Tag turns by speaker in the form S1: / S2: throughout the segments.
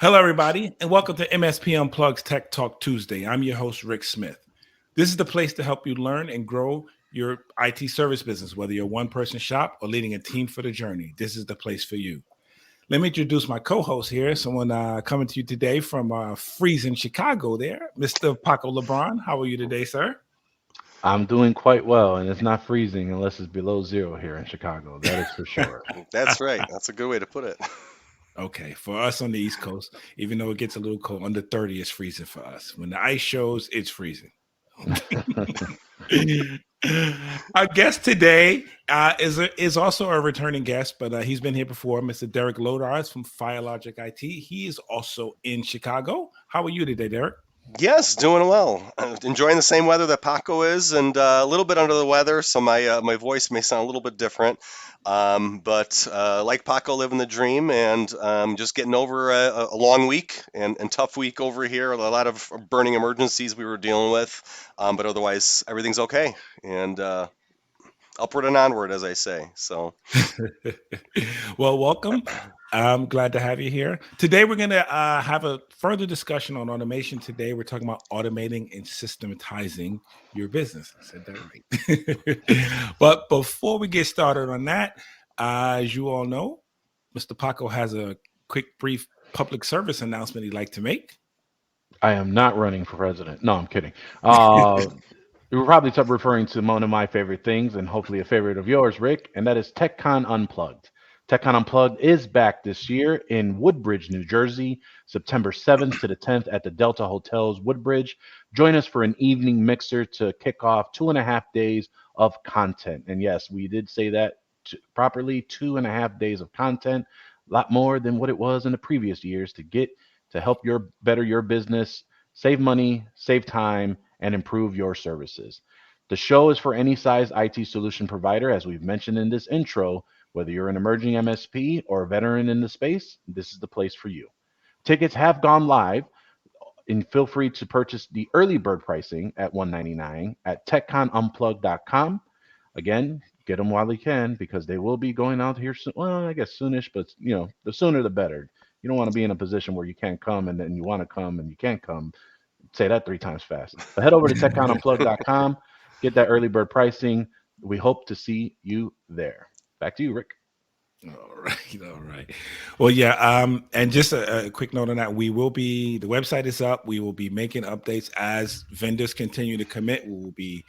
S1: Hello, everybody, and welcome to MSP Unplugged Tech Talk Tuesday. I'm your host, Rick Smith. This is the place to help you learn and grow your IT service business, whether you're a one-person shop or leading a team for the journey. This is the place for you. Let me introduce my co-host here, someone coming to you today from freezing Chicago there, Mr. Paco Lebron. How are you today, sir?
S2: I'm doing quite well, and it's not freezing unless it's below zero here in Chicago. That is for sure.
S3: That's right. That's a good way to put it.
S1: Okay, for us on the East Coast, even though it gets a little cold, under 30 is freezing for us. When the ice shows, it's freezing. Our guest today is also a returning guest, but he's been here before, Mr. Derrick Lodarz from FireLogic IT. He is also in Chicago. How are you today, Derrick?
S3: Yes, doing well. Enjoying the same weather that Paco is, and a little bit under the weather, so my voice may sound a little bit different. But like Paco, living the dream, and just getting over a long week and tough week over here. A lot of burning emergencies we were dealing with, but otherwise everything's okay. And upward and onward, as I say. So,
S1: Well, welcome. I'm glad to have you here. Today, we're going to have a further discussion on automation. Today, we're talking about automating and systematizing your business. I said that right. But before we get started on that, as you all know, Mr. Paco has a quick, brief public service announcement he'd like to make.
S2: I am not running for president. No, I'm kidding. Uh, you're probably referring to one of my favorite things, and hopefully a favorite of yours, Rick, and that is TechCon Unplugged. TechCon Unplugged is back this year in Woodbridge, New Jersey, September 7th to the 10th at the Delta Hotels Woodbridge. Join us for an evening mixer to kick off 2.5 days of content. And yes, we did say that properly, 2.5 days of content, a lot more than what it was in the previous years to help better your business, save money, save time, and improve your services. The show is for any size IT solution provider, as we've mentioned in this intro. Whether you're an emerging MSP or a veteran in the space, this is the place for you. Tickets have gone live, and feel free to purchase the early bird pricing at $199 at techconunplugged.com. Again, get them while you can because they will be going out here soon. Well, I guess soonish, but the sooner the better. You don't want to be in a position where you can't come and then you want to come and you can't come. Say that 3 times fast. But head over to techconunplugged.com, get that early bird pricing. We hope to see you there. Back to you, Rick.
S1: All right, all right. Well, yeah. And just a quick note on that: the website is up. We will be making updates as vendors continue to commit. We will be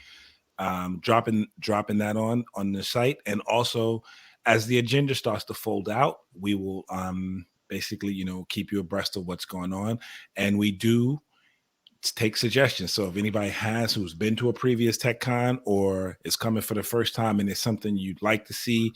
S1: dropping that on the site, and also as the agenda starts to fold out, we will basically keep you abreast of what's going on, and we do take suggestions. So if anybody who's been to a previous TechCon or is coming for the first time and it's something you'd like to see,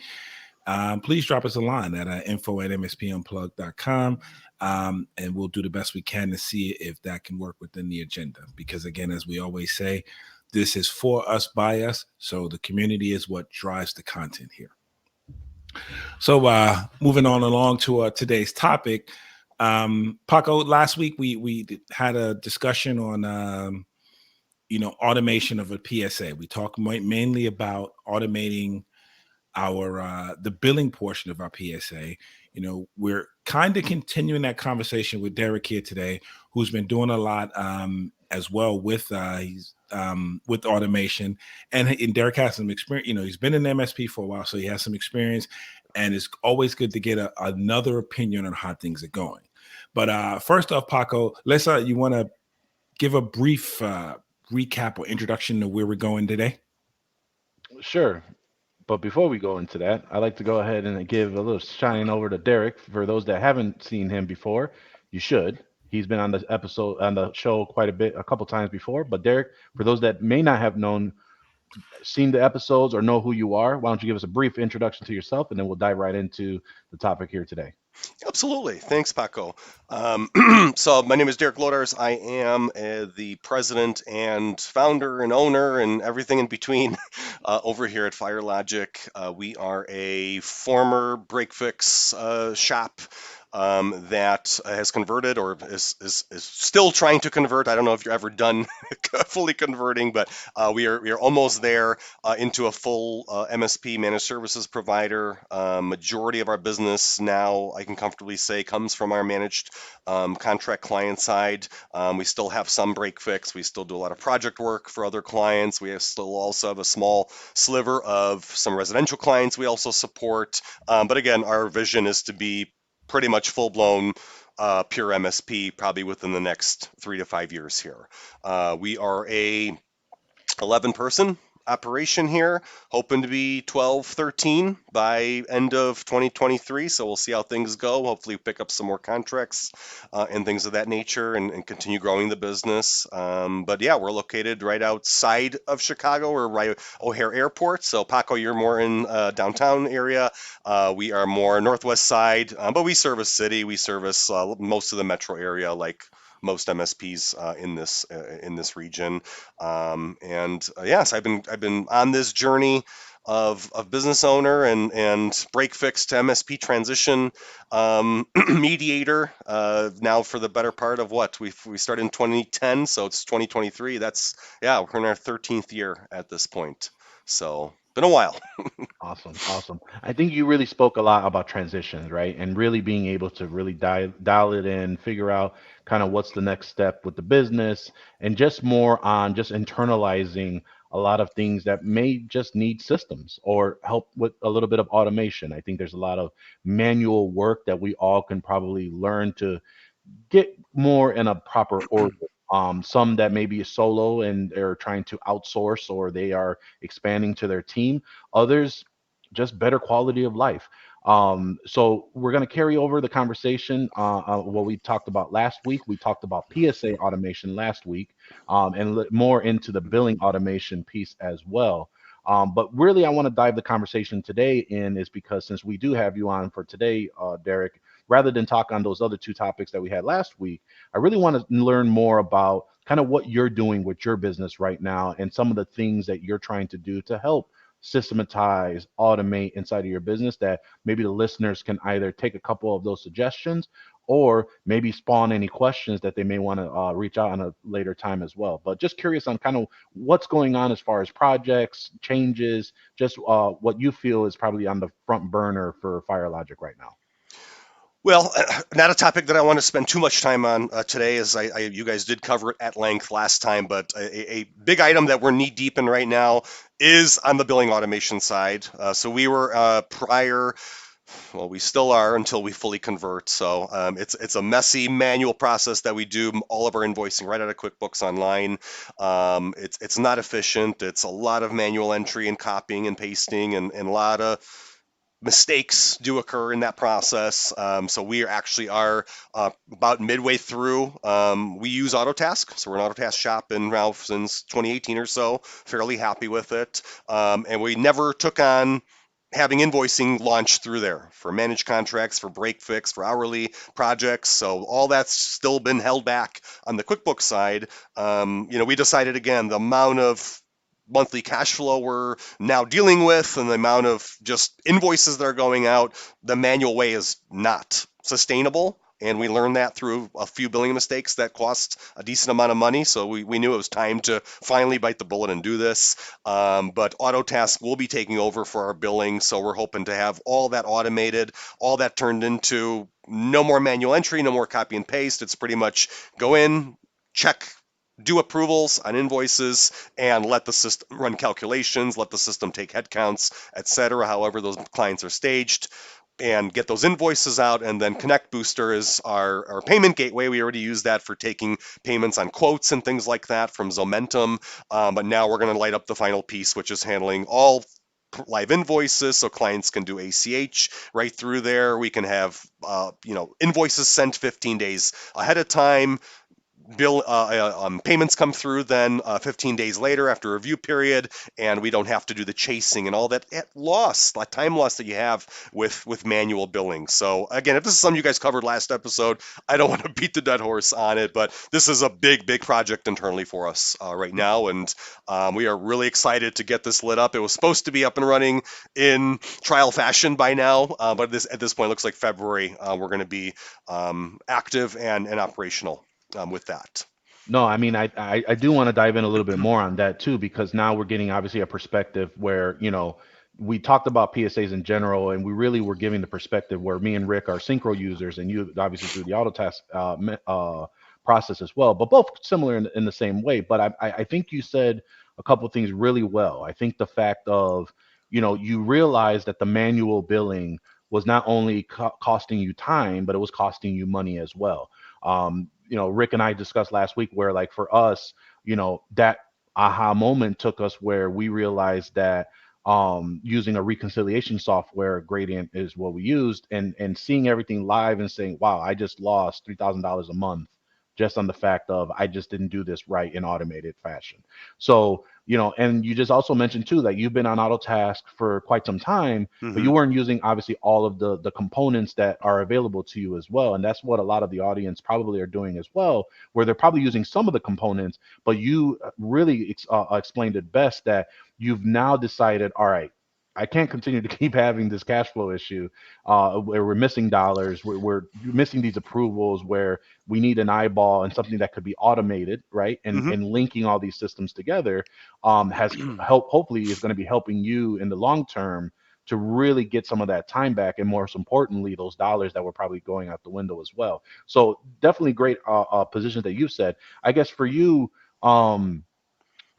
S1: please drop us a line at info@mspunplugged.com, and we'll do the best we can to see if that can work within the agenda. Because again, as we always say, this is for us, by us. So the community is what drives the content here. So moving on along to today's topic, Paco, last week we had a discussion on automation of a PSA. We talked mainly about automating our the billing portion of our PSA. We're kind of continuing that conversation with Derrick here today, who's been doing a lot as well with with automation, and Derrick has some experience. He's been in MSP for a while, so he has some experience, and it's always good to get another opinion on how things are going. But first off, Paco, you want to give a brief recap or introduction to where we're going today?
S2: Sure. But before we go into that, I'd like to go ahead and give a little shine over to Derek. For those that haven't seen him before, you should. He's been on the show quite a bit, a couple times before. But Derek, for those that may not have seen the episodes or know who you are, why don't you give us a brief introduction to yourself, and then we'll dive right into the topic here today.
S3: Absolutely. Thanks, Paco. So, my name is Derrick Lodarz. I am the president and founder and owner and everything in between over here at FireLogic. We are a former break fix shop that has converted or is still trying to convert. I don't know if you're ever done fully converting, but we are almost there into a full MSP managed services provider. Majority of our business now, I can comfortably say, comes from our managed contract client side. We still have some break fix. We still do a lot of project work for other clients. We still also have a small sliver of some residential clients we also support. But again, our vision is to be pretty much full blown pure MSP probably within the next 3 to 5 years here. We are a 11 person operation here, hoping to be 12, 13 by end of 2023. So we'll see how things go. Hopefully pick up some more contracts and things of that nature and continue growing the business. But yeah, we're located right outside of Chicago. We're right O'Hare Airport. So Paco, you're more in downtown area. We are more northwest side, but we service city. We service most of the metro area, like most MSPs in this region. Yes, I've been on this journey of business owner and break fix to MSP transition mediator now for the better part of what we started in 2010, so it's 2023. We're in our 13th year at this point, so been a while.
S2: Awesome, awesome. I think you really spoke a lot about transitions, right? And really being able to really dial it in, figure out kind of what's the next step with the business, and just more on just internalizing a lot of things that may just need systems or help with a little bit of automation. I think there's a lot of manual work that we all can probably learn to get more in a proper order. Some that may be solo and they're trying to outsource or they are expanding to their team. Others, just better quality of life. So we're going to carry over the conversation. What we talked about last week. We talked about PSA automation last week, and more into the billing automation piece as well. But really, I want to dive the conversation today in is because since we do have you on for today, Derrick, rather than talk on those other two topics that we had last week, I really want to learn more about kind of what you're doing with your business right now and some of the things that you're trying to do to help systematize, automate inside of your business that maybe the listeners can either take a couple of those suggestions or maybe spawn any questions that they may want to reach out on a later time as well. But just curious on kind of what's going on as far as projects, changes, just what you feel is probably on the front burner for FireLogic right now.
S3: Well, not a topic that I want to spend too much time on today, as you guys did cover it at length last time. But a big item that we're knee deep in right now is on the billing automation side. So we were prior. Well, we still are until we fully convert. So it's a messy manual process that we do all of our invoicing right out of QuickBooks Online. It's not efficient. It's a lot of manual entry and copying and pasting and a lot of mistakes do occur in that process. So we actually are about midway through. We use Autotask. So we're an Autotask shop in Ralph since 2018 or so. Fairly happy with it. And we never took on having invoicing launched through there for managed contracts, for break fix, for hourly projects. So all that's still been held back on the QuickBooks side. We decided again the amount of monthly cash flow we're now dealing with and the amount of just invoices that are going out, the manual way is not sustainable. And we learned that through a few billing mistakes that cost a decent amount of money. So we knew it was time to finally bite the bullet and do this. But Autotask will be taking over for our billing. So we're hoping to have all that automated, all that turned into no more manual entry, no more copy and paste. It's pretty much go in, check, do approvals on invoices and let the system run calculations, let the system take headcounts, etc., however those clients are staged, and get those invoices out. And then Connect Booster is our payment gateway. We already use that for taking payments on quotes and things like that from Zomentum. But now we're going to light up the final piece, which is handling all live invoices so clients can do ACH right through there. We can have invoices sent 15 days ahead of time, payments come through then 15 days later after a review period, and we don't have to do the chasing and all that time loss that you have with manual billing. So again, if this is something you guys covered last episode, I don't want to beat the dead horse on it, but this is a big project internally for us right now, and we are really excited to get this lit up. It was supposed to be up and running in trial fashion by now, but at this point, it looks like February we're going to be active and operational with that.
S2: No, I mean, I do want to dive in a little bit more on that too, because now we're getting obviously a perspective where, we talked about PSAs in general, and we really were giving the perspective where me and Rick are synchro users, and you obviously through the AutoTask process as well, but both similar in the same way. But I think you said a couple of things really well. I think the fact of, you realize that the manual billing was not only costing you time, but it was costing you money as well. Rick and I discussed last week where, like, for us, that aha moment took us where we realized that using a reconciliation software, Gradient is what we used, and seeing everything live and saying, wow, I just lost $3,000 a month just on the fact of I just didn't do this right in automated fashion. So, and you just also mentioned too that you've been on AutoTask for quite some time, but you weren't using obviously all of the components that are available to you as well. And that's what a lot of the audience probably are doing as well, where they're probably using some of the components, but you really explained it best that you've now decided, all right, I can't continue to keep having this cash flow issue where we're missing dollars, we're missing these approvals, where we need an eyeball and something that could be automated, right? And linking all these systems together has hopefully is going to be helping you in the long term to really get some of that time back, and most importantly, those dollars that were probably going out the window as well. So definitely great positions that you said. I guess for you,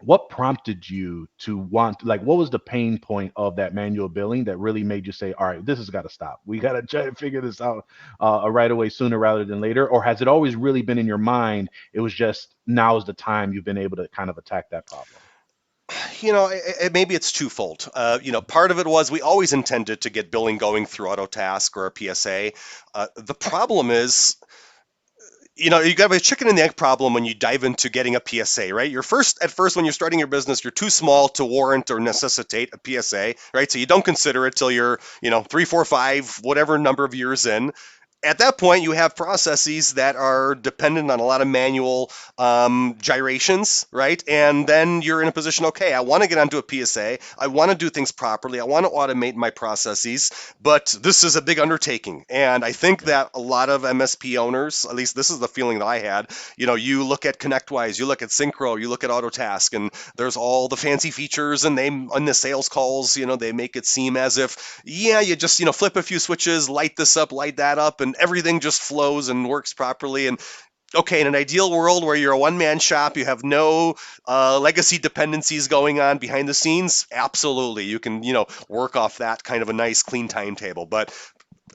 S2: what prompted you to want, like, what was the pain point of that manual billing that really made you say, all right, this has got to stop. We got to try to figure this out right away, sooner rather than later? Or has it always really been in your mind? It was just now is the time you've been able to kind of attack that problem?
S3: Maybe it's twofold. Part of it was we always intended to get billing going through AutoTask or a PSA. The problem is, you got a chicken and the egg problem when you dive into getting a PSA, right? At first, when you're starting your business, you're too small to warrant or necessitate a PSA, right? So you don't consider it till you're, 3, 4, 5, whatever number of years in. At that point, you have processes that are dependent on a lot of manual gyrations, right? And then you're in a position, okay, I want to get onto a PSA. I want to do things properly. I want to automate my processes, but this is a big undertaking. And I think that a lot of MSP owners, at least this is the feeling that I had, you look at ConnectWise, you look at Synchro, you look at AutoTask, and there's all the fancy features, and they, on the sales calls, they make it seem as if, you just, flip a few switches, light this up, light that up, and everything just flows and works properly. And okay, in an ideal world where you're a one-man shop, you have no legacy dependencies going on behind the scenes, absolutely, you can, work off that kind of a nice, clean timetable. But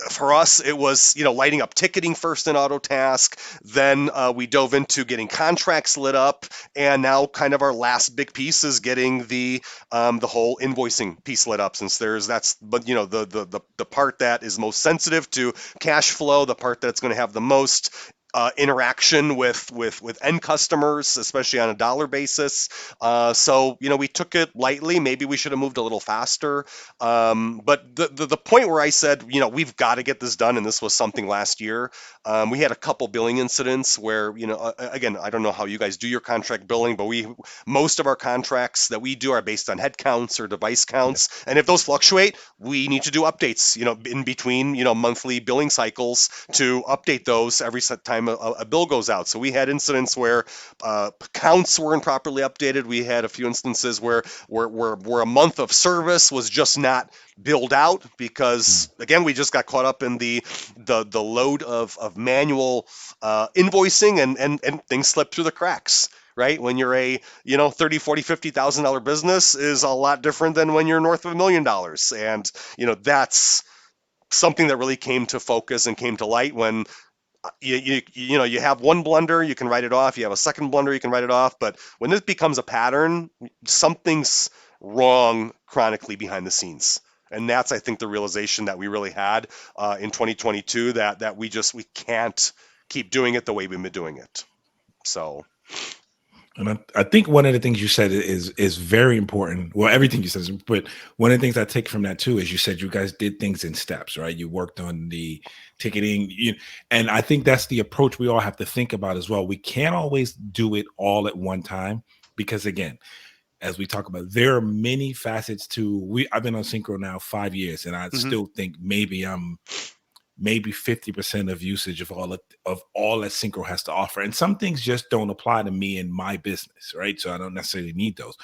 S3: for us, it was, lighting up ticketing first in AutoTask. Then we dove into getting contracts lit up, and now kind of our last big piece is getting the whole invoicing piece lit up. Since the part that is most sensitive to cash flow, the part that's going to have the most interaction with end customers, especially on a dollar basis. So we took it lightly. Maybe we should have moved a little faster. But the point where I said, we've got to get this done, and this was something last year. We had a couple billing incidents where, again, I don't know how you guys do your contract billing, but most of our contracts that we do are based on head counts or device counts. Yeah. And if those fluctuate, we need to do updates, in between, monthly billing cycles to update those every time a bill goes out. So we had incidents where counts weren't properly updated. We had a few instances where a month of service was just not billed out because, again, we just got caught up in the load of manual invoicing, and things slipped through the cracks. Right? When you're a, $30, $40, $50,000 business is a lot different than when you're north of $1 million. And, that's something that really came to focus and came to light when you have one blunder, you can write it off. You have a second blunder, you can write it off. But when this becomes a pattern, something's wrong chronically behind the scenes. And that's, I think, the realization that we really had in 2022, that we can't keep doing it the way we've been doing it. So
S1: And I think one of the things you said is very important. Well, everything you said, but one of the things I take from that too is you said you guys did things in steps, right? You worked on the ticketing, and I think that's the approach we all have to think about as well. We can't always do it all at one time because, again, as we talk about, there are many facets to. I've been on Synchro now 5 years, and I still think maybe 50% of usage of all that Synchro has to offer. And some things just don't apply to me in my business, right? So I don't necessarily need those.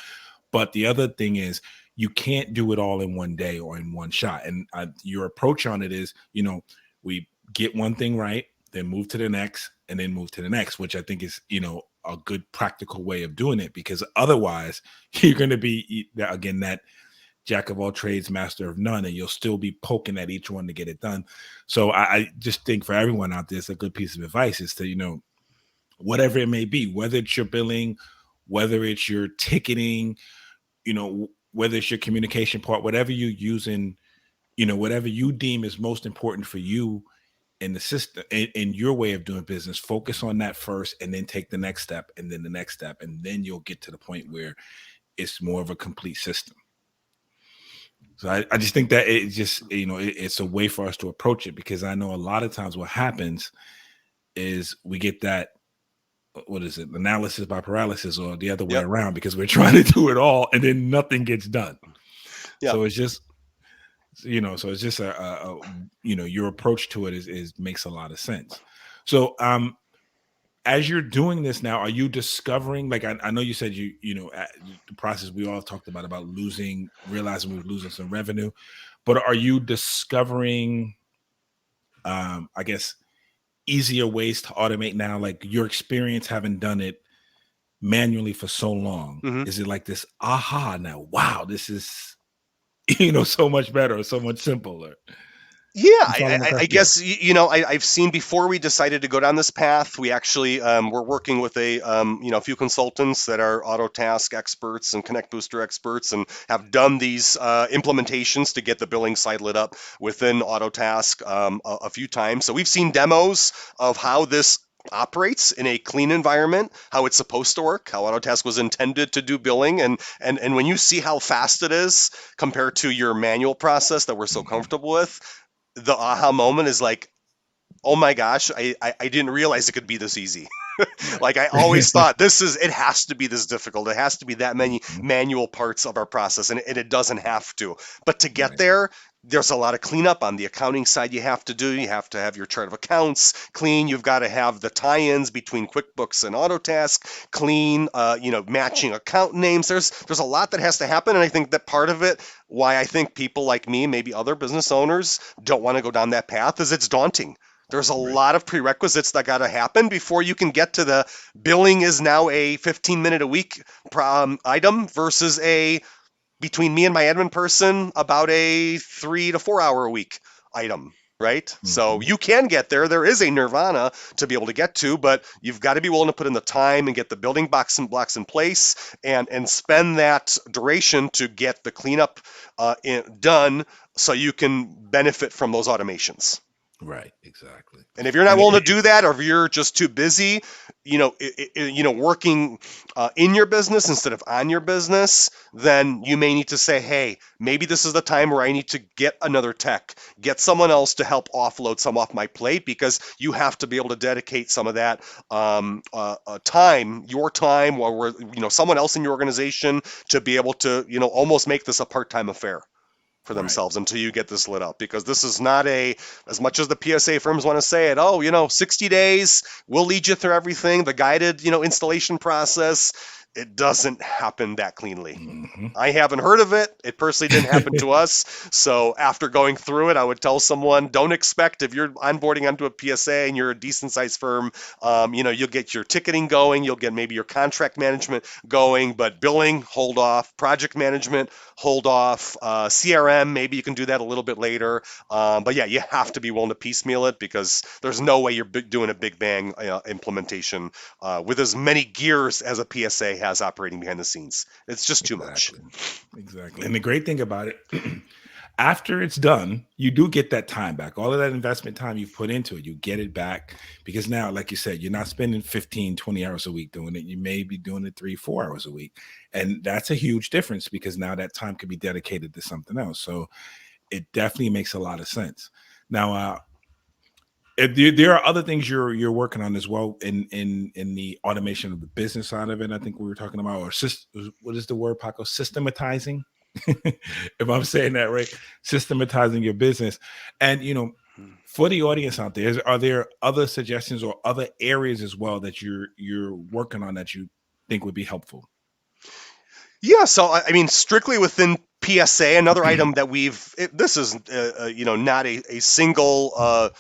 S1: But the other thing is you can't do it all in one day or in one shot. And your approach on it is, we get one thing right, then move to the next, and then move to the next, which I think is, a good practical way of doing it, because otherwise you're going to be, again, that jack of all trades, master of none, and you'll still be poking at each one to get it done. So I just think for everyone out there, it's a good piece of advice is to, whatever it may be, whether it's your billing, whether it's your ticketing, whether it's your communication part, whatever you're using, whatever you deem is most important for you in the system, in your way of doing business, focus on that first and then take the next step and then the next step. And then you'll get to the point where it's more of a complete system. So I just think that it just, it's a way for us to approach it, because I know a lot of times what happens is we get that, what is it, analysis by paralysis, or the other way around, because we're trying to do it all and then nothing gets done. Yep. So it's just, your approach to it is makes a lot of sense. So as you're doing this now, are you discovering, like, I know you said the process we all talked about realizing we were losing some revenue, but are you discovering, I guess, easier ways to automate now? Like your experience having done it manually for so long, is it like this aha now, wow, this is, so much better or so much simpler?
S3: Yeah, I guess, I've seen before we decided to go down this path, we actually we're working with a few consultants that are Autotask experts and Connect Booster experts, and have done these implementations to get the billing side lit up within Autotask a few times. So we've seen demos of how this operates in a clean environment, how it's supposed to work, how Autotask was intended to do billing, and when you see how fast it is compared to your manual process that we're so comfortable with, the aha moment is like, oh my gosh, I didn't realize it could be this easy. Like I always thought it has to be this difficult. It has to be that many manual parts of our process, and it doesn't have to. But to get there, there's a lot of cleanup on the accounting side you have to do. You have to have your chart of accounts clean. You've got to have the tie-ins between QuickBooks and Autotask clean, matching account names. There's a lot that has to happen, and I think that part of it, why I think people like me, maybe other business owners, don't want to go down that path, is it's daunting. There's a lot of prerequisites that got to happen before you can get to the billing is now a 15-minute a week item versus between me and my admin person, about a 3 to 4 hour a week item, right? So you can get there. There is a nirvana to be able to get to, but you've got to be willing to put in the time and get the building blocks in place and spend that duration to get the cleanup done so you can benefit from those automations.
S1: Right, exactly.
S3: And if you're not willing to do that, or if you're just too busy, working in your business instead of on your business, then you may need to say, hey, maybe this is the time where I need to get another tech, get someone else to help offload some off my plate, because you have to be able to dedicate some of that time, your time, or someone else in your organization, to be able to, almost make this a part-time affair for themselves until you get this lit up, because this is not as much as the PSA firms want to say it, 60 days, we'll lead you through everything, the guided, installation process. It doesn't happen that cleanly. I haven't heard of it. It personally didn't happen to us. So after going through it, I would tell someone, don't expect, if you're onboarding onto a PSA and you're a decent sized firm, you'll get your ticketing going, you'll get maybe your contract management going, but billing, hold off. Project management, hold off. CRM, maybe you can do that a little bit later. But yeah, you have to be willing to piecemeal it, because there's no way you're doing a big bang implementation with as many gears as a PSA has operating behind the scenes. It's just too much.
S1: Exactly. And the great thing about it, after it's done, you do get that time back. All of that investment time you've put into it, you get it back, because now, like you said, you're not spending 15, 20 hours a week doing it. You may be doing it 3, 4 hours a week. And that's a huge difference, because now that time could be dedicated to something else. So it definitely makes a lot of sense. Now, there are other things you're working on as well in the automation of the business side of it. I think we were talking about, or what is the word, Paco? Systematizing. If I'm saying that right, systematizing your business. And for the audience out there, are there other suggestions or other areas as well that you're working on that you think would be helpful?
S3: Yeah, so I mean, strictly within PSA, another item that this is not a single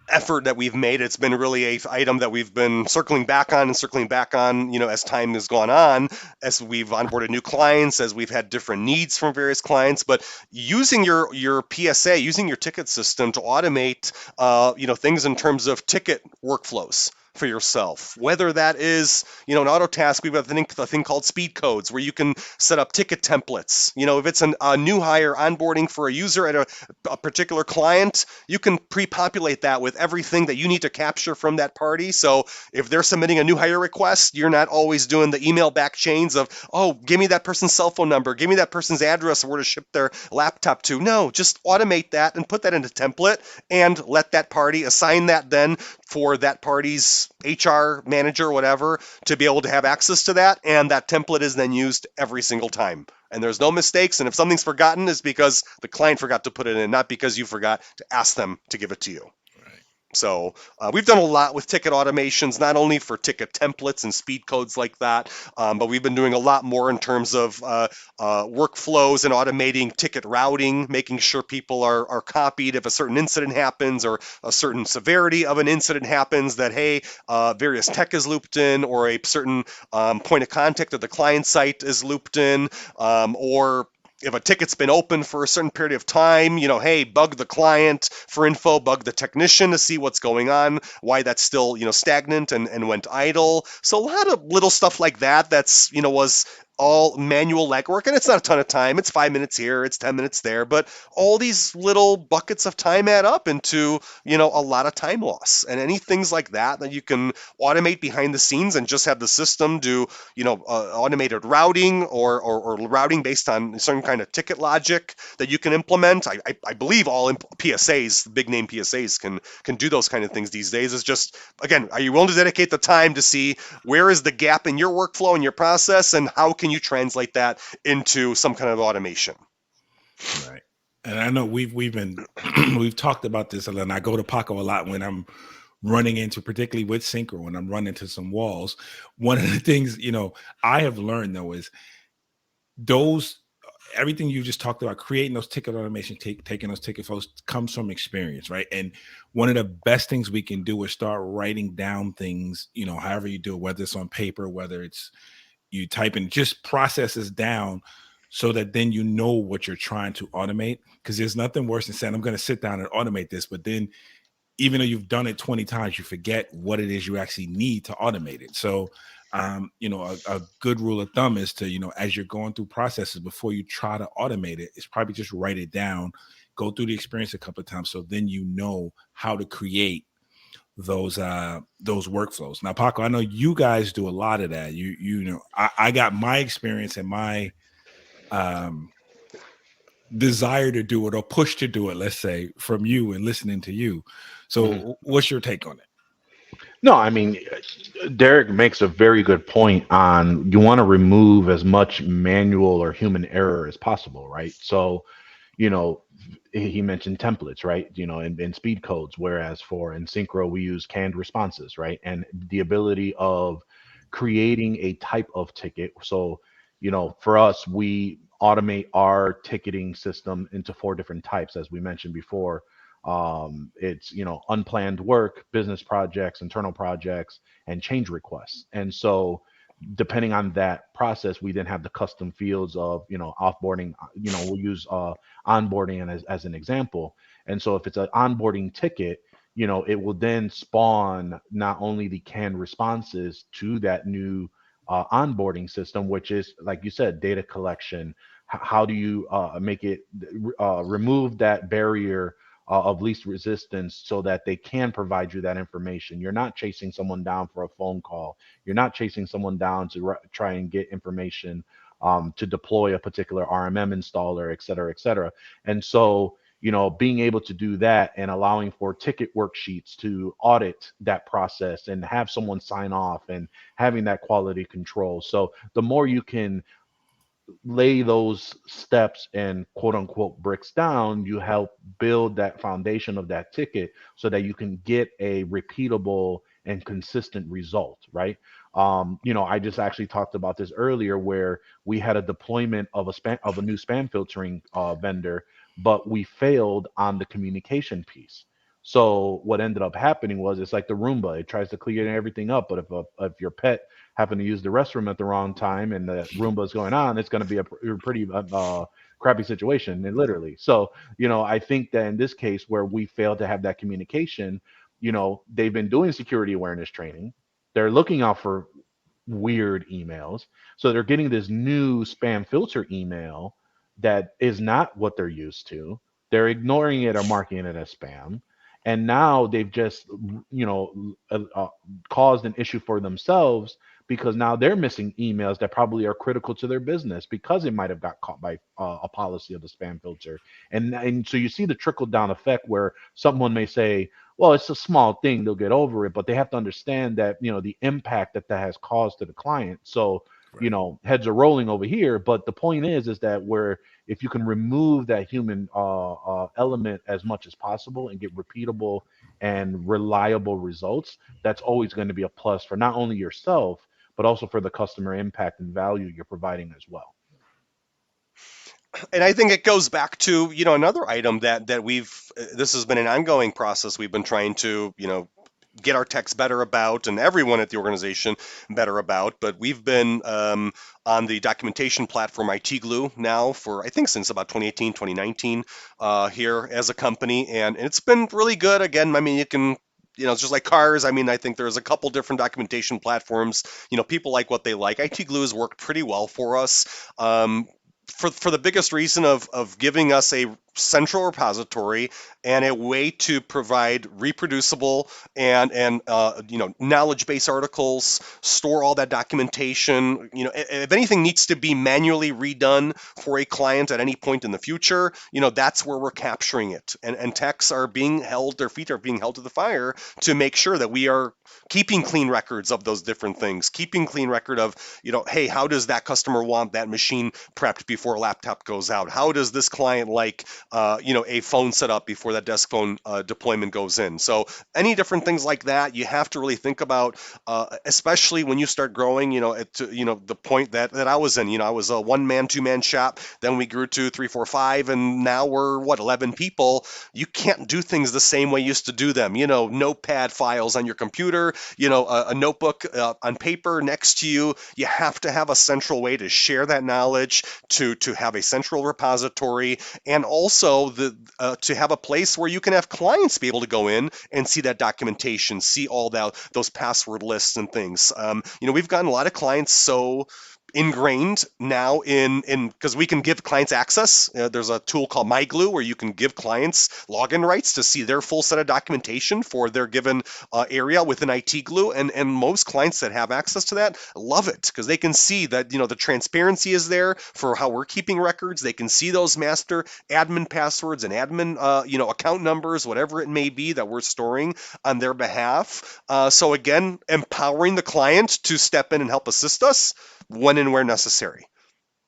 S3: effort that we've made. It's been really a item that we've been circling back on, as time has gone on, as we've onboarded new clients, as we've had different needs from various clients. But using your PSA, using your ticket system to automate things in terms of ticket workflows for yourself, whether that is an auto task. We've got a thing called speed codes, where you can set up ticket templates. If it's a new hire onboarding for a user at a particular client, you can pre-populate that with everything that you need to capture from that party. So if they're submitting a new hire request, you're not always doing the email back chains of, oh, give me that person's cell phone number, give me that person's address, where to ship their laptop to. No, just automate that and put that into template, and let that party assign that then for that party's HR manager or whatever to be able to have access to that. And that template is then used every single time. And there's no mistakes. And if something's forgotten, it's because the client forgot to put it in, not because you forgot to ask them to give it to you. So we've done a lot with ticket automations, not only for ticket templates and speed codes like that, but we've been doing a lot more in terms of workflows and automating ticket routing, making sure people are copied if a certain incident happens, or a certain severity of an incident happens, that, hey, various tech is looped in, or a certain point of contact at the client site is looped in, or if a ticket's been open for a certain period of time, hey, bug the client for info, bug the technician to see what's going on, why that's still, stagnant and went idle. So a lot of little stuff like that was all manual legwork, and it's not a ton of time. It's 5 minutes here, it's 10 minutes there, but all these little buckets of time add up into, a lot of time loss. And any things like that you can automate behind the scenes, and just have the system do, automated routing or routing based on some kind of ticket logic that you can implement. I believe all PSAs, big name PSAs, can do those kind of things these days. It's just, again, are you willing to dedicate the time to see where is the gap in your workflow and your process, and how can you translate that into some kind of automation?
S1: Right. And I know we've been we've talked about this a lot, and I go to Paco a lot when I'm running into, particularly with Sync, or when I'm running into some walls. One of the things I have learned, though, is everything you just talked about, creating those ticket automation, taking those ticket flows, comes from experience, right? And one of the best things we can do is start writing down things, however you do it, whether it's on paper, whether it's you type in, just processes down, so that then what you're trying to automate. Because there's nothing worse than saying, I'm going to sit down and automate this, but then, even though you've done it 20 times, you forget what it is you actually need to automate it. So a good rule of thumb is to, as you're going through processes, before you try to automate it, it's probably just write it down, go through the experience a couple of times, so then how to create those workflows. Now, Paco, I know you guys do a lot of that. I got my experience and my desire to do it, or push to do it, let's say, from you and listening to you. So what's your take on it?
S2: No, I mean, Derrick makes a very good point on, you want to remove as much manual or human error as possible, right? So, he mentioned templates, right? In speed codes, whereas in Synchro, we use canned responses, right? And the ability of creating a type of ticket. So, for us, we automate our ticketing system into 4 different types, as we mentioned before. It's unplanned work, business projects, internal projects, and change requests. And so, depending on that process, we then have the custom fields of offboarding. We'll use onboarding as an example. And so, if it's an onboarding ticket, it will then spawn not only the canned responses to that new onboarding system, which is, like you said, data collection. how do you make it remove that barrier of least resistance so that they can provide you that information. You're not chasing someone down for a phone call. You're not chasing someone down to try and get information to deploy a particular RMM installer, et cetera, et cetera. And so, being able to do that and allowing for ticket worksheets to audit that process and have someone sign off and having that quality control. So the more you can lay those steps and quote unquote bricks down, you help build that foundation of that ticket so that you can get a repeatable and consistent result, right? I just actually talked about this earlier where we had a deployment of a new spam filtering vendor, but we failed on the communication piece. So what ended up happening was it's like the Roomba. It tries to clear everything up, but if your pet happen to use the restroom at the wrong time and the Roomba's going on, it's going to be a pretty crappy situation, literally. So, I think that in this case where we failed to have that communication, they've been doing security awareness training. They're looking out for weird emails. So they're getting this new spam filter email that is not what they're used to. They're ignoring it or marking it as spam. And now they've just, caused an issue for themselves because now they're missing emails that probably are critical to their business because it might have got caught by a policy of the spam filter. And so you see the trickle down effect where someone may say, well, it's a small thing, they'll get over it, but they have to understand that, the impact that has caused to the client. So,
S1: Right.
S2: heads are rolling over here, but the point is that where if you can remove that human element as much as possible and get repeatable and reliable results, that's always going to be a plus for not only yourself, but also for the customer impact and value you're providing as well.
S3: And I think it goes back to another item that we've this has been an ongoing process we've been trying to get our techs better about, and everyone at the organization better about. But we've been on the documentation platform ITglue now for I think since about 2018, 2019 here as a company, and it's been really good. Again, I mean, you can. It's just like cars. I mean, I think there's a couple different documentation platforms. People like what they like. ITglue has worked pretty well for us. For the biggest reason of giving us a central repository and a way to provide reproducible and knowledge base articles, store all that documentation. If anything needs to be manually redone for a client at any point in the future, that's where we're capturing it. And techs are being held, their feet are being held to the fire to make sure that we are keeping clean records of those different things, keeping clean record of, hey, how does that customer want that machine prepped before a laptop goes out? How does this client like a phone set up before that desk phone deployment goes in? So any different things like that, you have to really think about, especially when you start growing, at the point that I was in. I was a one-man, two-man shop. Then we grew to 3, 4, 5, and now we're 11 people. You can't do things the same way you used to do them. Notepad files on your computer, a notebook on paper next to you. You have to have a central way to share that knowledge, to have a central repository, and also to have a place where you can have clients be able to go in and see that documentation, see all those password lists and things. We've gotten a lot of clients so ingrained now in because we can give clients access. There's a tool called MyGlue where you can give clients login rights to see their full set of documentation for their given area within ITglue, and most clients that have access to that love it because they can see that the transparency is there for how we're keeping records. They can see those master admin passwords and admin account numbers, whatever it may be that we're storing on their behalf. So again, empowering the client to step in and help assist us when and where necessary.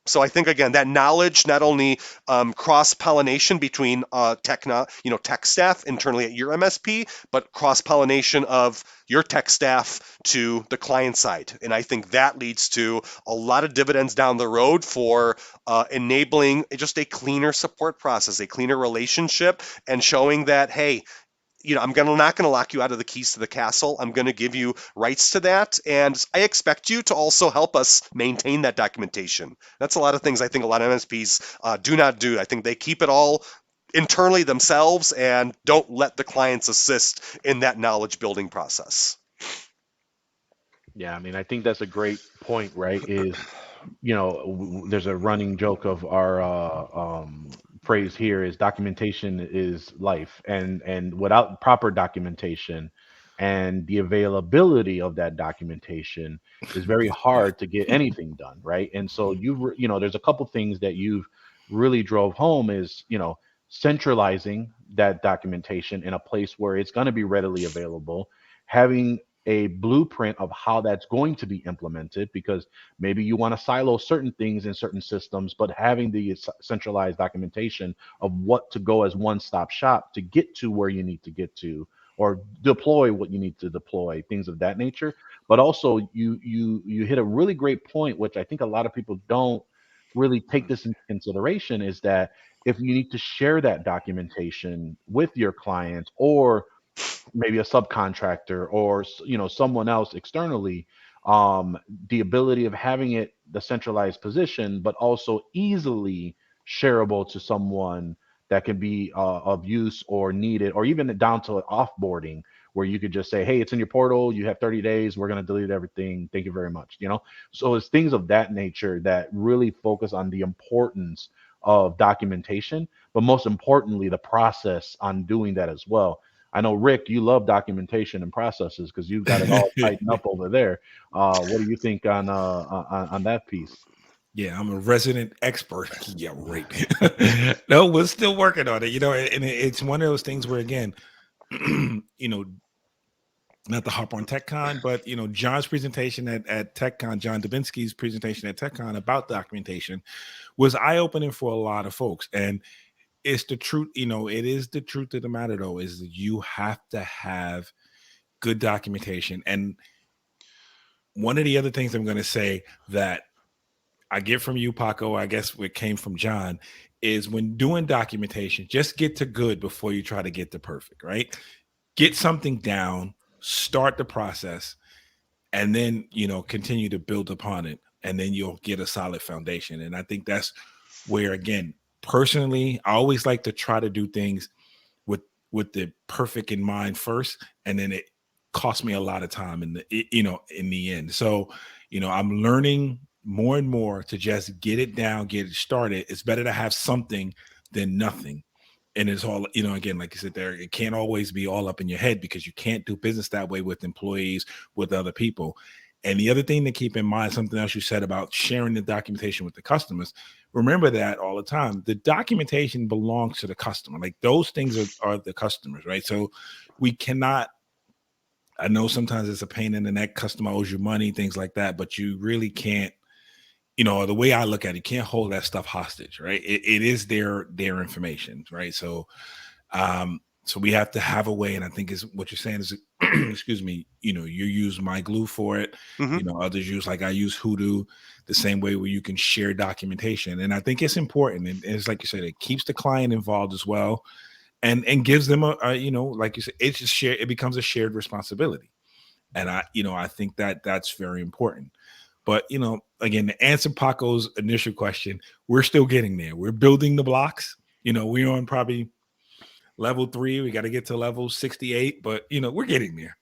S3: So I think again that knowledge, not only cross-pollination between tech staff internally at your MSP, but cross-pollination of your tech staff to the client side. And I think that leads to a lot of dividends down the road for enabling just a cleaner support process, a cleaner relationship, and showing that, hey, I'm not going to lock you out of the keys to the castle. I'm going to give you rights to that. And I expect you to also help us maintain that documentation. That's a lot of things I think a lot of MSPs do not do. I think they keep it all internally themselves and don't let the clients assist in that knowledge building process.
S2: Yeah, I mean, I think that's a great point, right? Is there's a running joke of our phrase here is documentation is life, and without proper documentation and the availability of that documentation is very
S1: Yeah.
S2: hard to get anything done, right? And so there's a couple things that you've really drove home is, centralizing that documentation in a place where it's going to be readily available, having a blueprint of how that's going to be implemented, because maybe you want to silo certain things in certain systems, but having the centralized documentation of what to go as one-stop shop to get to where you need to get to, or deploy what you need to deploy, things of that nature. But also, you hit a really great point, which I think a lot of people don't really take this into consideration, is that if you need to share that documentation with your clients, or maybe a subcontractor, or someone else externally, the ability of having it the centralized position, but also easily shareable to someone that can be of use or needed, or even down to offboarding, where you could just say, hey, it's in your portal, you have 30 days, we're going to delete everything, thank you very much. So it's things of that nature that really focus on the importance of documentation, but most importantly the process on doing that as well. I know, Rick, you love documentation and processes because you've got it all tightened up over there. What do you think on that piece?
S1: Yeah, I'm a resident expert. Yeah, right. No, we're still working on it. And it's one of those things where, again, you know, not to hop on TechCon, but John's presentation at TechCon, John Dubinsky's presentation at TechCon about documentation was eye-opening for a lot of folks. And it's the truth, it is the truth of the matter, though, is that you have to have good documentation. And one of the other things I'm going to say that I get from you, Paco, I guess what came from John, is when doing documentation, just get to good before you try to get to perfect, right? Get something down, start the process, and then, continue to build upon it. And then you'll get a solid foundation. And I think that's where, again, personally, I always like to try to do things with the perfect in mind first, and then it cost me a lot of time in the end. So I'm learning more and more to just get it down, get it started. It's better to have something than nothing. And it's all, again, like you said there, it can't always be all up in your head, because you can't do business that way with employees, with other people. And the other thing to keep in mind, something else you said about sharing the documentation with the customers, remember that all the time. The documentation belongs to the customer. Like, those things are the customers, right? So we cannot, I know sometimes it's a pain in the neck, customer owes you money, things like that, but you really can't, the way I look at it, you can't hold that stuff hostage, right? It is their information, right? So we have to have a way, and I think is what you're saying is, excuse me, you use My Glue for it.
S3: Mm-hmm.
S1: Others use, like I use Hoodoo, the same way, where you can share documentation. And I think it's important. And it's like you said, it keeps the client involved as well, and gives them like you said, it becomes a shared responsibility. And I think that that's very important. But again, to answer Paco's initial question, we're still getting there. We're building the blocks. We're on probably level 3. We got to get to level 68, but we're getting there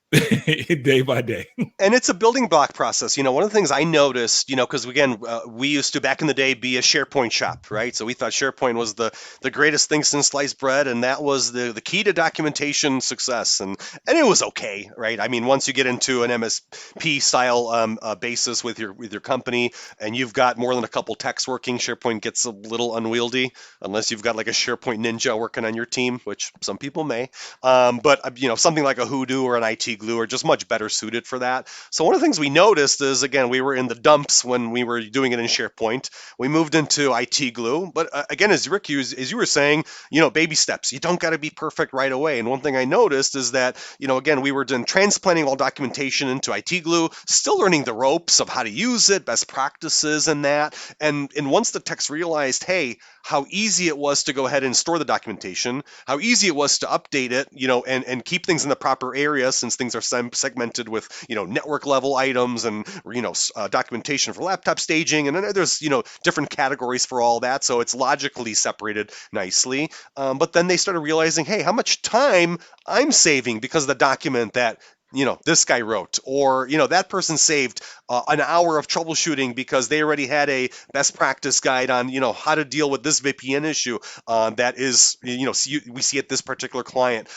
S1: day by day.
S3: And it's a building block process. One of the things I noticed, because again, we used to back in the day be a SharePoint shop, right? So we thought SharePoint was the greatest thing since sliced bread, and that was the key to documentation success. And it was okay, right? I mean, once you get into an MSP style basis with your company, and you've got more than a couple techs working, SharePoint gets a little unwieldy, unless you've got like a SharePoint ninja working on your team, which some people may. But something like a Hoodoo or an IT Glue are just much better suited for that. So one of the things we noticed is, again, we were in the dumps when we were doing it in SharePoint. We moved into IT Glue, but again, as Rick, as you were saying, baby steps. You don't got to be perfect right away. And one thing I noticed is that, again, we were then transplanting all documentation into IT Glue, still learning the ropes of how to use it, best practices, and that. And once the techs realized, hey, how easy it was to go ahead and store the documentation, how easy it was to update it, and keep things in the proper area, since things are segmented with, network level items and, documentation for laptop staging. And then there's, different categories for all that. So it's logically separated nicely. But then they started realizing, hey, how much time I'm saving because of the document that this guy wrote, or that person saved an hour of troubleshooting because they already had a best practice guide on how to deal with this VPN issue that is we see at this particular client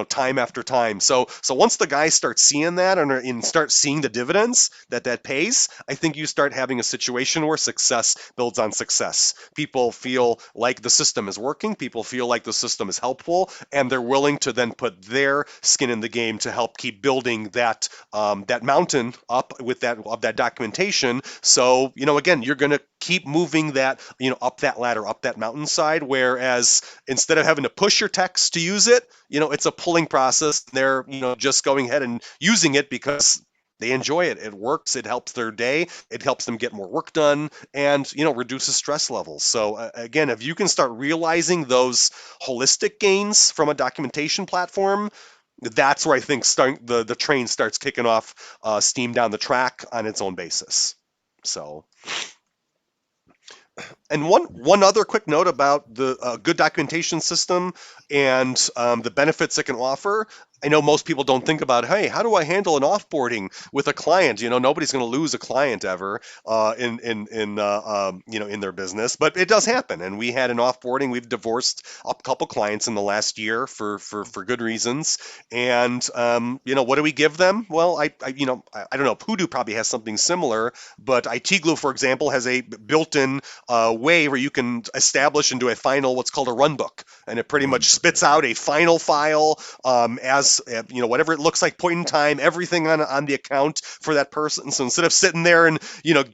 S3: time after time. So once the guys start seeing that and start seeing the dividends that pays, I think you start having a situation where success builds on success. People feel like the system is working, people feel like the system is helpful, and they're willing to then put their skin in the game to help keep building that that mountain up with that documentation. So again, you're going to keep moving that up that ladder, up that mountainside. Whereas instead of having to push your techs to use it, it's a pulling process. They're just going ahead and using it because they enjoy it. It works. It helps their day. It helps them get more work done, and reduces stress levels. So again, if you can start realizing those holistic gains from a documentation platform, that's where I think the train starts kicking off steam down the track on its own basis. So, and one other quick note about the good documentation system and the benefits it can offer. I know most people don't think about, hey, how do I handle an offboarding with a client? Nobody's going to lose a client ever in their business, but it does happen. And we had an offboarding. We've divorced a couple clients in the last year for good reasons. And what do we give them? Well, I don't know. Hoodoo probably has something similar, but IT Glue, for example, has a built-in way where you can establish and do a final what's called a run book, and it pretty much spits out a final file as whatever it looks like point in time, everything on the account for that person. So instead of sitting there and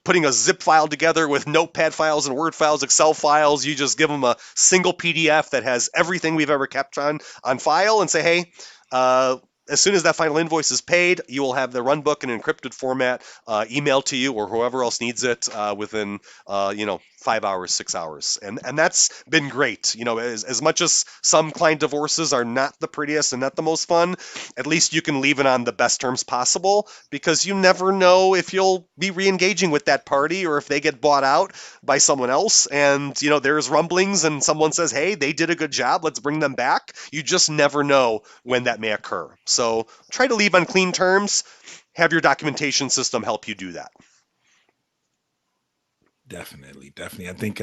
S3: putting a zip file together with notepad files and word files, Excel files, you just give them a single PDF that has everything we've ever kept on file and say, hey, as soon as that final invoice is paid, you will have the run book in an encrypted format emailed to you or whoever else needs it within 5 hours, 6 hours. And that's been great. As much as some client divorces are not the prettiest and not the most fun, at least you can leave it on the best terms possible, because you never know if you'll be re-engaging with that party or if they get bought out by someone else and there's rumblings and someone says, hey, they did a good job, let's bring them back. You just never know when that may occur. So try to leave on clean terms. Have your documentation system help you do that.
S1: Definitely. I think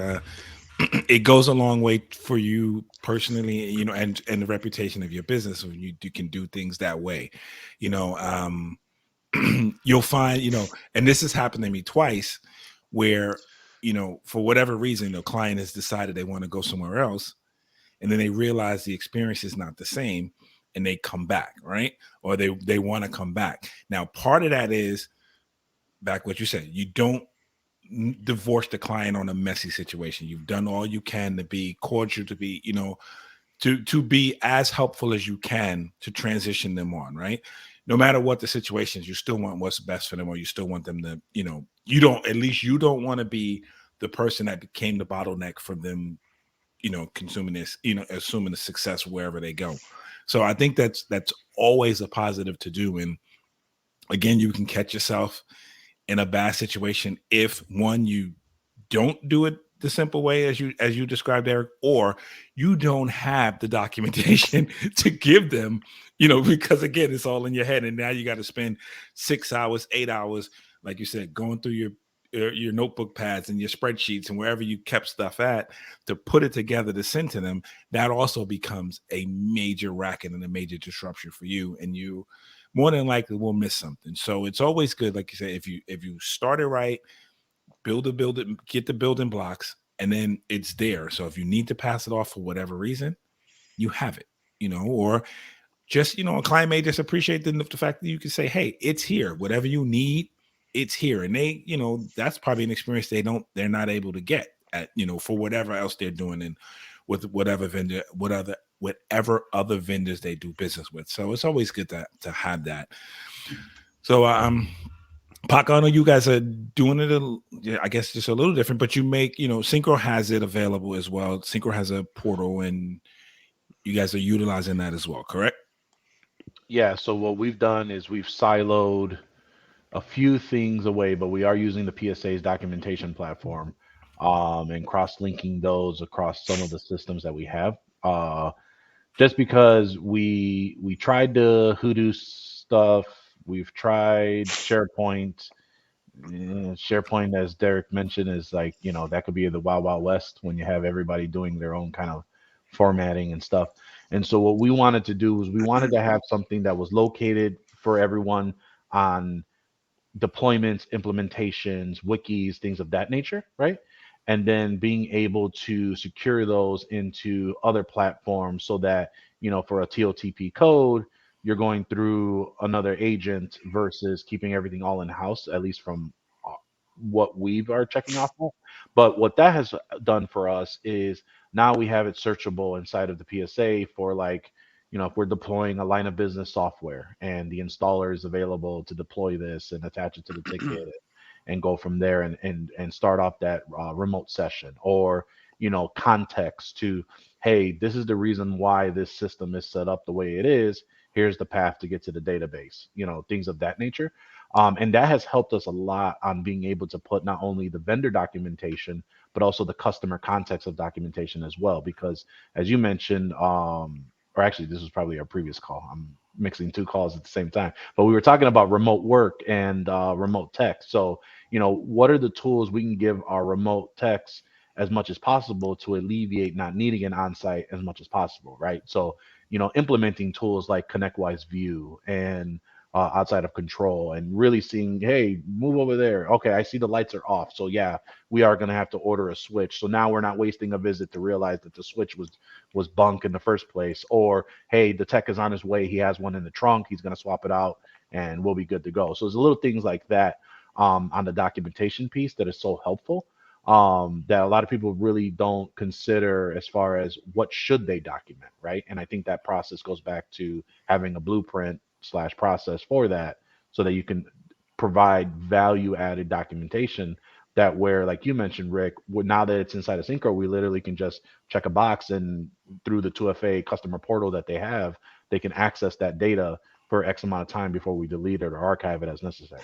S1: it goes a long way for you personally, and the reputation of your business when you can do things that way. You'll find, and this has happened to me twice, where for whatever reason, the client has decided they want to go somewhere else, and then they realize the experience is not the same, and they come back, right? Or they want to come back. Now, part of that is back what you said. You don't divorce the client on a messy situation. You've done all you can to be cordial, to be, to be as helpful as you can to transition them on, right? No matter what the situation is, you still want what's best for them, or you still want them to, you don't want to be the person that became the bottleneck for them, consuming this, assuming the success wherever they go. So I think that's always a positive to do. And again, you can catch yourself in a bad situation if, one, you don't do it the simple way as you described, Derrick, or you don't have the documentation to give them, because again, it's all in your head, and now you got to spend 6 hours, 8 hours, like you said, going through your notebook pads and your spreadsheets and wherever you kept stuff at to put it together to send to them. That also becomes a major racket and a major disruption for you, and you more than likely will miss something. So it's always good, like you said, if you start it right, build it, get the building blocks, and then it's there. So if you need to pass it off for whatever reason, you have it, or just, a client may just appreciate the fact that you can say, hey, it's here, whatever you need, it's here. And they, that's probably an experience they're not able to get at, for whatever else they're doing and with whatever vendor, whatever other vendors they do business with. So it's always good to have that. So Paco, I know you guys are doing it, I guess, just a little different, but you make, Synchro has it available as well. Synchro has a portal, and you guys are utilizing that as well, correct?
S2: Yeah. So what we've done is we've siloed a few things away, but we are using the PSA's documentation platform and cross-linking those across some of the systems that we have. Just because we tried the Hoodoo stuff We've tried SharePoint. SharePoint, as Derek mentioned, is like, that could be the wild, wild west when you have everybody doing their own kind of formatting and stuff. And so what we wanted to do was we wanted to have something that was located for everyone on deployments, implementations, wikis, things of that nature, right? And then being able to secure those into other platforms so that, for a TOTP code, you're going through another agent versus keeping everything all in house, at least from what we are checking off of. But what that has done for us is now we have it searchable inside of the PSA for, like, if we're deploying a line of business software and the installer is available to deploy this and attach it to the ticket and go from there and start off that remote session, or context to, hey, this is the reason why this system is set up the way it is. Here's the path to get to the database, things of that nature. And that has helped us a lot on being able to put not only the vendor documentation, but also the customer context of documentation as well. Because as you mentioned, or actually, this was probably our previous call. I'm mixing two calls at the same time, but we were talking about remote work and remote tech. So, what are the tools we can give our remote techs as much as possible to alleviate not needing an on-site as much as possible, right? So, implementing tools like ConnectWise View and outside of control, and really seeing, hey, move over there. Okay, I see the lights are off. So yeah, we are going to have to order a switch. So now we're not wasting a visit to realize that the switch was bunk in the first place. Or, hey, the tech is on his way. He has one in the trunk. He's going to swap it out and we'll be good to go. So there's little things like that on the documentation piece that is so helpful, that a lot of people really don't consider as far as what should they document, right? And I think that process goes back to having a blueprint / process for that, so that you can provide value added documentation that, where, like you mentioned, Rick, now that it's inside of Synchro, we literally can just check a box, and through the 2FA customer portal that they have, they can access that data for X amount of time before we delete it or archive it as necessary.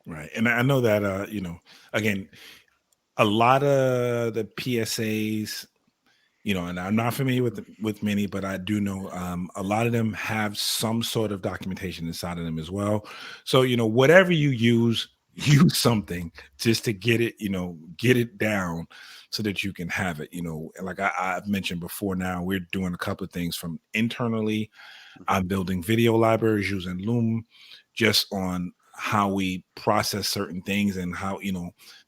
S1: Right. And I know that, again, a lot of the PSAs, and I'm not familiar with many, but I do know a lot of them have some sort of documentation inside of them as well. So, whatever you use something just to get it down so that you can have it. Like I've mentioned before, now we're doing a couple of things from internally. I'm building video libraries using Loom just on how we process certain things and how,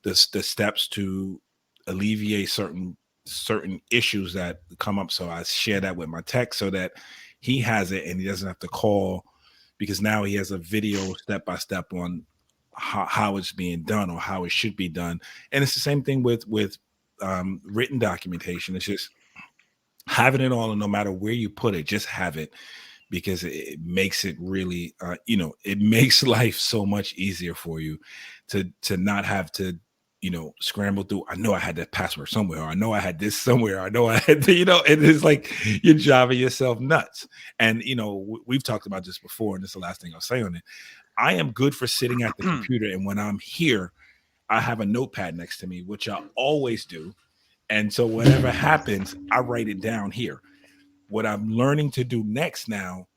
S1: the steps to alleviate certain issues that come up. So I share that with my tech so that he has it and he doesn't have to call, because now he has a video step by step on how it's being done or how it should be done. And it's the same thing with written documentation. It's just having it all, and no matter where you put it, just have it, because it makes it really, it makes life so much easier for you to not have to, scramble through. I know I had that password somewhere, or I know I had this somewhere. I know I had, it is like you're driving yourself nuts. And, we've talked about this before, and this is the last thing I'll say on it. I am good for sitting at the computer, and when I'm here, I have a notepad next to me, which I always do. And so whatever happens, I write it down here. What I'm learning to do next now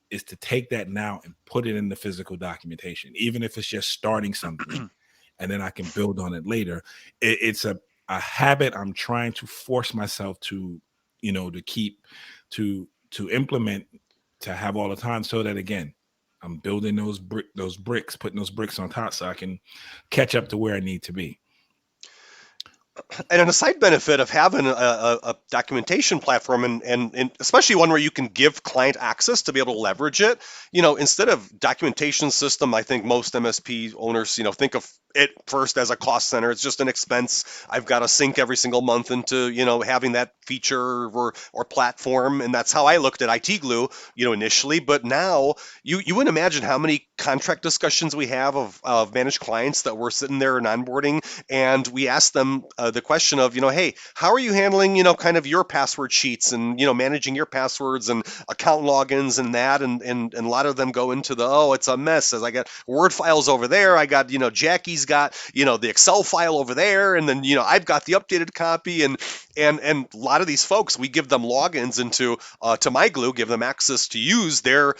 S1: is to take that now and put it in the physical documentation, even if it's just starting something, and then I can build on it later. It's a habit I'm trying to force myself to, to keep, to implement, to have all the time, so that, again, I'm building those bricks, putting those bricks on top so I can catch up to where I need to be.
S3: And a side benefit of having a documentation platform, and especially one where you can give client access to be able to leverage it, instead of documentation system, I think most MSP owners, think of it first as a cost center. It's just an expense. I've got to sync every single month into, having that feature or platform. And that's how I looked at IT Glue, initially. But now you wouldn't imagine how many contract discussions we have of managed clients that we're sitting there and onboarding. And we ask them the question of, hey, how are you handling, kind of your password sheets and, managing your passwords and account logins and that. And a lot of them go into it's a mess, as I got Word files over there. I got, Jackie's got, the Excel file over there. And then, I've got the updated copy. And And a lot of these folks, we give them logins into to MyGlue, give them access to use their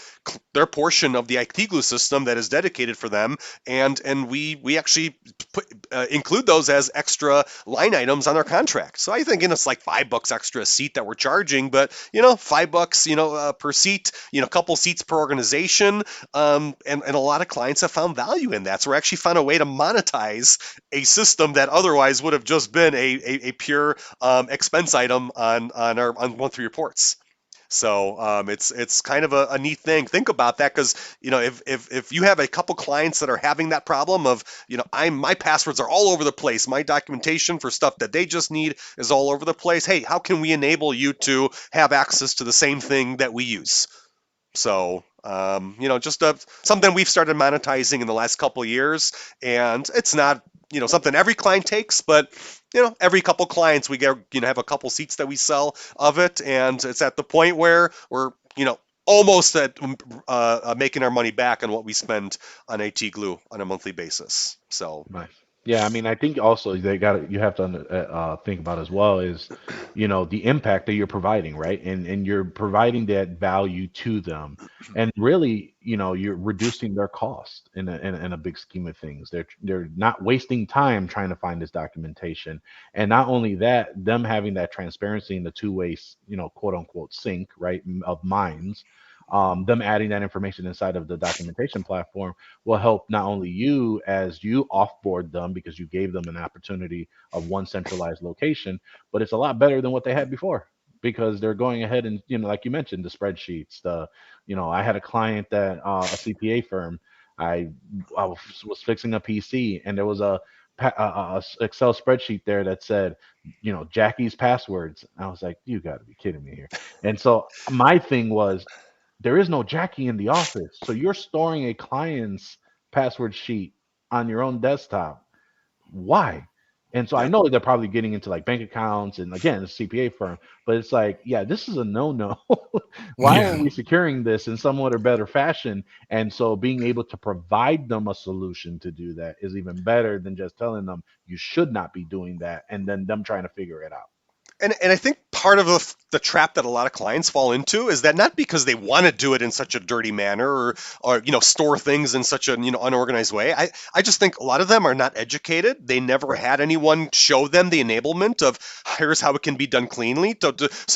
S3: portion of the IT Glue system that is dedicated for them, and we actually include those as extra line items on our contract. So I think it's like $5 extra a seat that we're charging, but $5 per seat, a couple seats per organization, and a lot of clients have found value in that. So we're actually found a way to monetize a system that otherwise would have just been a pure expense item on monthly reports. So it's kind of a neat thing. Think about that, because if you have a couple clients that are having that problem of my passwords are all over the place, my documentation for stuff that they just need is all over the place. Hey, how can we enable you to have access to the same thing that we use? So, just something we've started monetizing in the last couple of years, and it's not, something every client takes, but every couple clients we get, have a couple seats that we sell of it, and it's at the point where we're, almost at making our money back on what we spend on AT Glue on a monthly basis. So,
S2: Nice. Yeah, I mean, I think also you have to think about as well is, the impact that you're providing, right? And you're providing that value to them, and really, you're reducing their cost in a big scheme of things. They're not wasting time trying to find this documentation, and not only that, them having that transparency in the two-way, quote unquote sync, right, of minds. Them adding that information inside of the documentation platform will help not only you as you offboard them because you gave them an opportunity of one centralized location, but it's a lot better than what they had before because they're going ahead and, like you mentioned, the spreadsheets, I had a client that, a CPA firm, I was fixing a PC and there was a Excel spreadsheet there that said, Jackie's passwords. I was like, you got to be kidding me here. And so my thing was, there is no Jackie in the office. So you're storing a client's password sheet on your own desktop. Why? And so I
S3: yep.
S2: know they're probably getting into like bank accounts and again, a CPA firm, but it's like, yeah, this is a no-no. Why
S1: Yeah.
S2: aren't we securing this in somewhat or better fashion? And so being able to provide them a solution to do that is even better than just telling them you should not be doing that and then them trying to figure it out.
S3: And I think part of the trap that a lot of clients fall into is that not because they want to do it in such a dirty manner or store things in such an unorganized way. I just think a lot of them are not educated. They never had anyone show them the enablement of here's how it can be done cleanly. So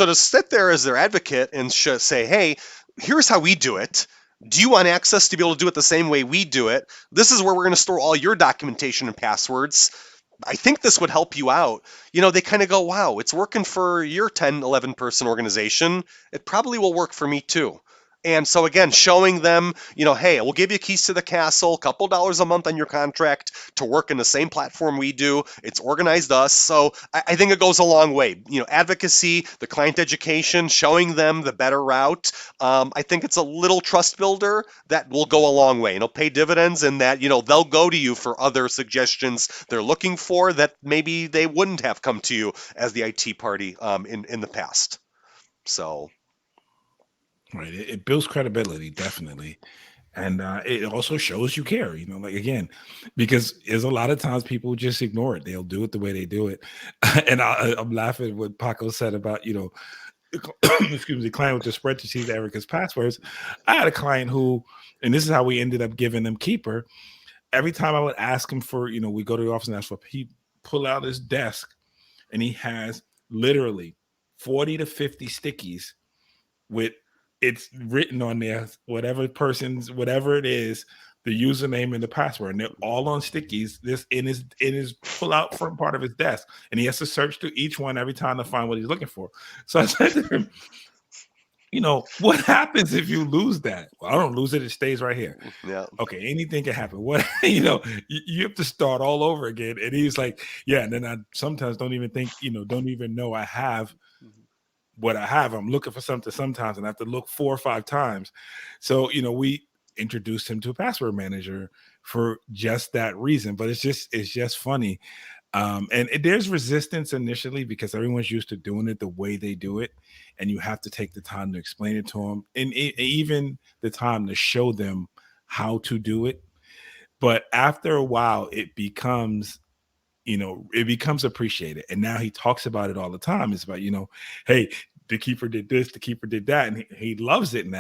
S3: to sit there as their advocate and say, hey, here's how we do it. Do you want access to be able to do it the same way we do it? This is where we're going to store all your documentation and passwords. I think this would help you out. They kind of go, wow, it's working for your 10, 11 person organization. It probably will work for me too. And so again, showing them, hey, we'll give you keys to the castle, couple dollars a month on your contract to work in the same platform we do. It's organized us. So I think it goes a long way. Advocacy, the client education, showing them the better route. I think it's a little trust builder that will go a long way and it'll pay dividends, and that, they'll go to you for other suggestions they're looking for that maybe they wouldn't have come to you as the IT party in the past. So.
S1: Right. It builds credibility, definitely. And it also shows you care, like again, because there's a lot of times people just ignore it. They'll do it the way they do it. And I'm laughing what Paco said about, excuse me, the client with the spreadsheet, Erica's passwords. I had a client who, and this is how we ended up giving them Keeper. Every time I would ask him for, we go to the office and ask for, he pull out his desk and he has literally 40 to 50 stickies with it's written on there, whatever it is, the username and the password, and they're all on stickies. This in his pull out front part of his desk, and he has to search through each one every time to find what he's looking for. So I said to him, what happens if you lose that? Well, I don't lose it; it stays right here.
S3: Yeah.
S1: Okay, anything can happen. What you have to start all over again. And he's like, yeah. And then I sometimes don't even think, don't even know I have what I have. I'm looking for something sometimes and I have to look 4 or 5 times. So, we introduced him to a password manager for just that reason. But it's just funny. And there's resistance initially because everyone's used to doing it the way they do it. And you have to take the time to explain it to them and even the time to show them how to do it. But after a while, it becomes you know, it becomes appreciated. And now he talks about it all the time. It's about, you know, hey, the keeper did this, the keeper did that, and he loves it now.